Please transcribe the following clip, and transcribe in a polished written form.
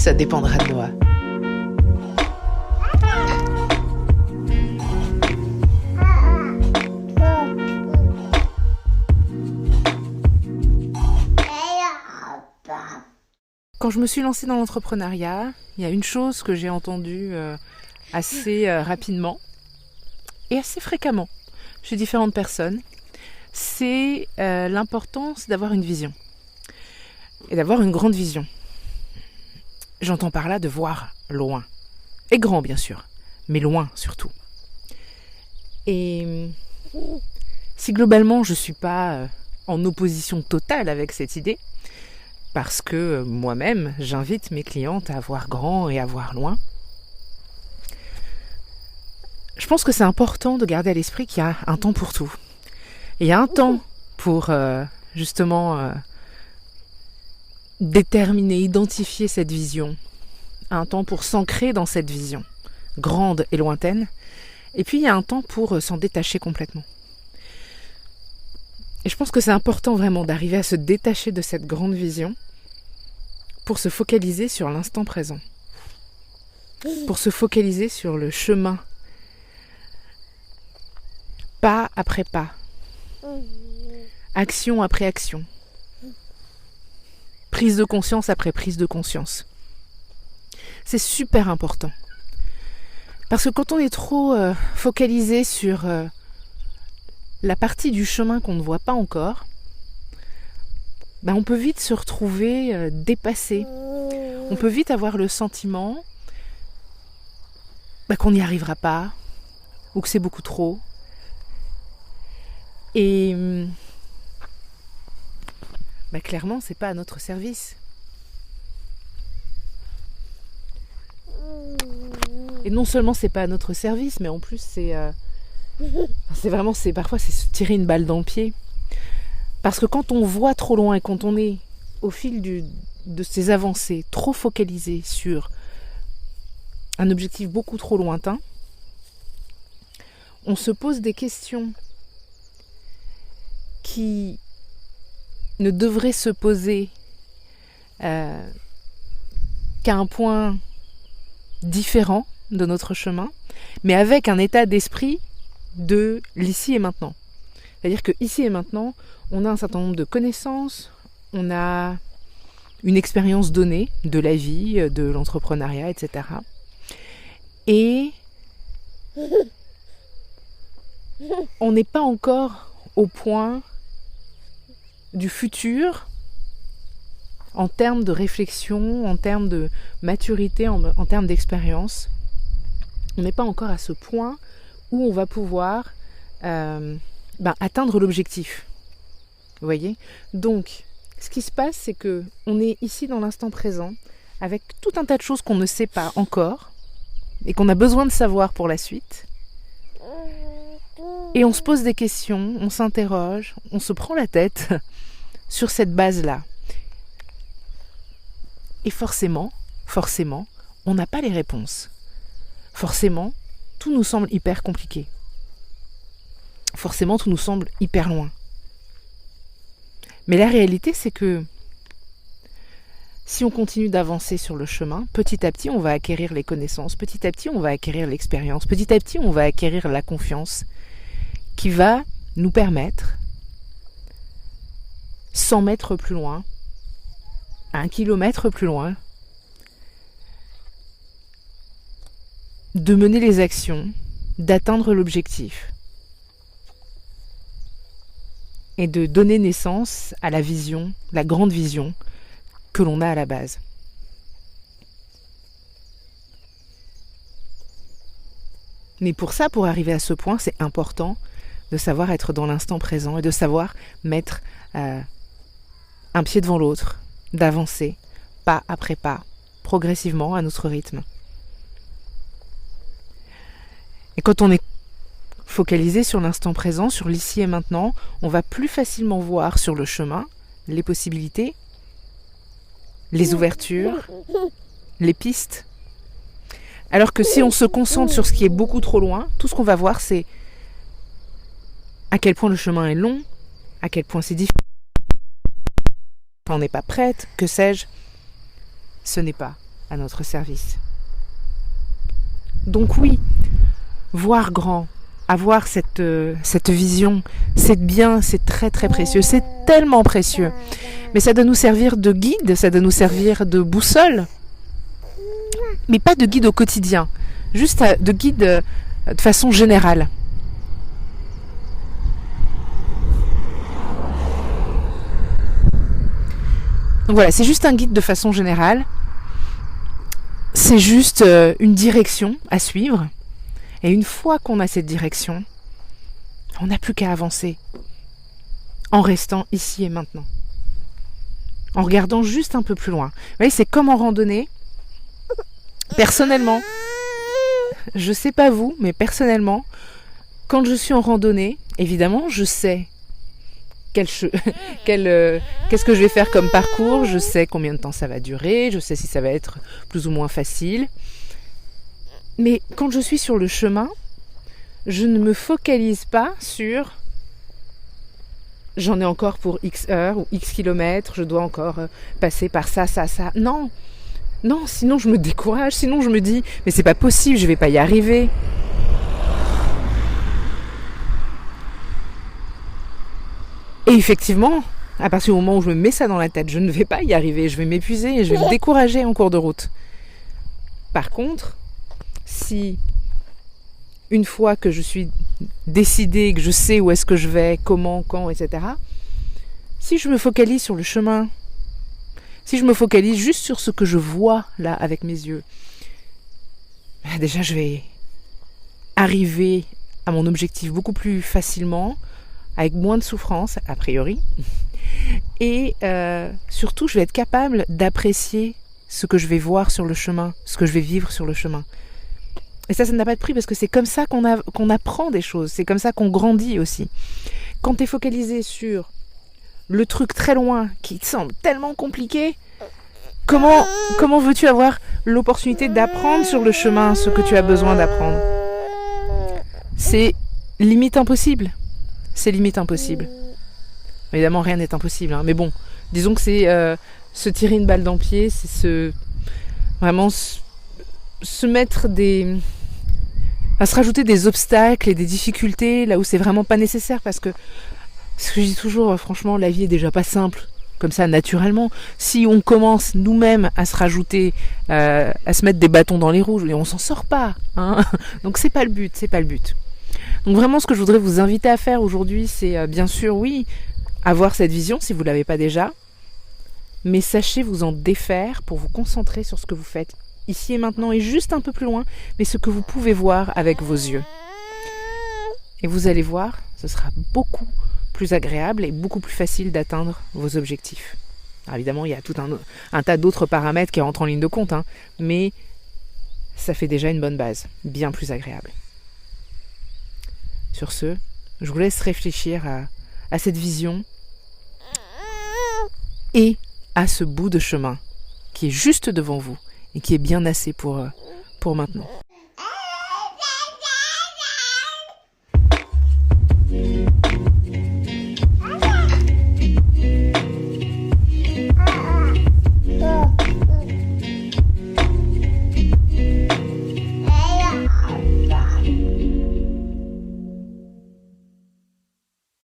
Ça dépendra de moi. Quand je me suis lancée dans l'entrepreneuriat, il y a une chose que j'ai entendue assez rapidement et assez fréquemment chez différentes personnes, c'est l'importance d'avoir une vision et d'avoir une grande vision. J'entends par là de voir loin, et grand bien sûr, mais loin surtout. Et si globalement je ne suis pas en opposition totale avec cette idée, parce que moi-même, j'invite mes clientes à voir grand et à voir loin. Je pense que c'est important de garder à l'esprit qu'il y a un temps pour tout. Et il y a un temps pour justement déterminer, identifier cette vision. Un temps pour s'ancrer dans cette vision, grande et lointaine. Et puis il y a un temps pour s'en détacher complètement. Et je pense que c'est important vraiment d'arriver à se détacher de cette grande vision pour se focaliser sur l'instant présent. Pour se focaliser sur le chemin. Pas après pas. Action après action. Prise de conscience après prise de conscience. C'est super important. Parce que quand on est trop focalisé sur la partie du chemin qu'on ne voit pas encore, on peut vite se retrouver dépassé. On peut vite avoir le sentiment qu'on n'y arrivera pas, ou que c'est beaucoup trop. Et clairement, c'est pas à notre service. Et non seulement c'est pas à notre service, mais en plus parfois c'est se tirer une balle dans le pied. Parce que quand on voit trop loin et quand on est au fil de ces avancées trop focalisé sur un objectif beaucoup trop lointain, on se pose des questions qui ne devraient se poser qu'à un point différent de notre chemin, mais avec un état d'esprit de l'ici et maintenant. C'est-à-dire que ici et maintenant, on a un certain nombre de connaissances, on a une expérience donnée de la vie, de l'entrepreneuriat, etc. Et on n'est pas encore au point du futur en termes de réflexion, en termes de maturité, en termes d'expérience. On n'est pas encore à ce point où on va pouvoir atteindre l'objectif. Vous voyez ? Donc, ce qui se passe, c'est que on est ici dans l'instant présent, avec tout un tas de choses qu'on ne sait pas encore, et qu'on a besoin de savoir pour la suite. Et on se pose des questions, on s'interroge, on se prend la tête sur cette base-là. Et forcément, on n'a pas les réponses. Forcément, tout nous semble hyper compliqué. Forcément, tout nous semble hyper loin. Mais la réalité, c'est que si on continue d'avancer sur le chemin, petit à petit, on va acquérir les connaissances, petit à petit, on va acquérir l'expérience, petit à petit, on va acquérir la confiance qui va nous permettre, 100 mètres plus loin, 1 kilomètre plus loin, de mener les actions, d'atteindre l'objectif et de donner naissance à la vision, la grande vision que l'on a à la base. Mais pour ça, pour arriver à ce point, c'est important de savoir être dans l'instant présent et de savoir mettre un pied devant l'autre, d'avancer pas après pas, progressivement à notre rythme. Et quand on est focalisé sur l'instant présent, sur l'ici et maintenant, on va plus facilement voir sur le chemin les possibilités, les ouvertures, les pistes. Alors que si on se concentre sur ce qui est beaucoup trop loin, tout ce qu'on va voir, c'est à quel point le chemin est long, à quel point c'est difficile, on n'est pas prête, que sais-je. Ce n'est pas à notre service. Donc oui, voir grand, avoir cette vision, c'est bien, c'est très très précieux, c'est tellement précieux. Mais ça doit nous servir de guide, ça doit nous servir de boussole, mais pas de guide au quotidien, juste de guide de façon générale. Donc voilà, c'est juste un guide de façon générale, c'est juste une direction à suivre. Et une fois qu'on a cette direction, on n'a plus qu'à avancer en restant ici et maintenant. En regardant juste un peu plus loin. Vous voyez, c'est comme en randonnée. Personnellement, je sais pas vous, mais personnellement, quand je suis en randonnée, évidemment, je sais qu'est-ce que je vais faire comme parcours, je sais combien de temps ça va durer, je sais si ça va être plus ou moins facile. Mais quand je suis sur le chemin, je ne me focalise pas sur j'en ai encore pour X heures ou X kilomètres, je dois encore passer par ça. Non, sinon je me décourage, sinon je me dis mais c'est pas possible, je vais pas y arriver. Et effectivement, à partir du moment où je me mets ça dans la tête, je ne vais pas y arriver, je vais m'épuiser et je vais me décourager en cours de route. Par contre, si une fois que je suis décidée, que je sais où est-ce que je vais, comment, quand, etc., si je me focalise sur le chemin, si je me focalise juste sur ce que je vois là avec mes yeux, déjà je vais arriver à mon objectif beaucoup plus facilement, avec moins de souffrance, a priori, et surtout je vais être capable d'apprécier ce que je vais voir sur le chemin, ce que je vais vivre sur le chemin. Et ça n'a pas de prix parce que c'est comme ça qu'on apprend des choses, c'est comme ça qu'on grandit aussi. Quand tu es focalisé sur le truc très loin qui te semble tellement compliqué, comment veux-tu avoir l'opportunité d'apprendre sur le chemin ce que tu as besoin d'apprendre ? C'est limite impossible. C'est limite impossible. Évidemment, rien n'est impossible, hein, mais bon, disons que c'est se tirer une balle dans le pied, c'est vraiment se mettre à se rajouter des obstacles et des difficultés là où c'est vraiment pas nécessaire, parce que ce que je dis toujours, franchement, la vie est déjà pas simple comme ça naturellement. Si on commence nous-mêmes à se rajouter, à se mettre des bâtons dans les roues, on s'en sort pas, hein. Donc c'est pas le but. Donc vraiment, ce que je voudrais vous inviter à faire aujourd'hui, c'est bien sûr, oui, avoir cette vision si vous l'avez pas déjà, mais sachez vous en défaire pour vous concentrer sur ce que vous faites ici et maintenant et juste un peu plus loin, mais ce que vous pouvez voir avec vos yeux. Et vous allez voir, ce sera beaucoup plus agréable et beaucoup plus facile d'atteindre vos objectifs. Alors évidemment, il y a tout un tas d'autres paramètres qui rentrent en ligne de compte, hein, mais ça fait déjà une bonne base, bien plus agréable. Sur ce, je vous laisse réfléchir à cette vision et à ce bout de chemin qui est juste devant vous et qui est bien assez pour maintenant.